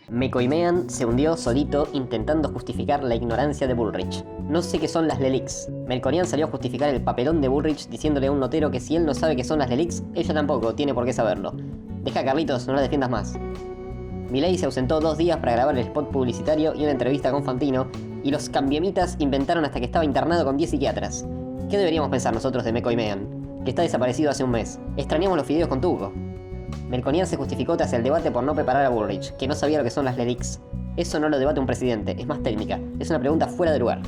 McCoymean se hundió solito intentando justificar la ignorancia de Bullrich. No sé qué son las LELIX. Melconian salió a justificar el papelón de Bullrich diciéndole a un notero que si él no sabe qué son las LELIX, ella tampoco tiene por qué saberlo. Deja, Carlitos, no la defiendas más. Milei se ausentó 2 días para grabar el spot publicitario y una entrevista con Fantino, y los cambiemitas inventaron hasta que estaba internado con 10 psiquiatras. ¿Qué deberíamos pensar nosotros de McCoymean? Que está desaparecido hace un mes. Extrañamos los fideos con Tuco. Melconian se justificó tras el debate por no preparar a Bullrich, que no sabía lo que son las LELIX. Eso no lo debate un presidente, es más técnica, es una pregunta fuera de lugar.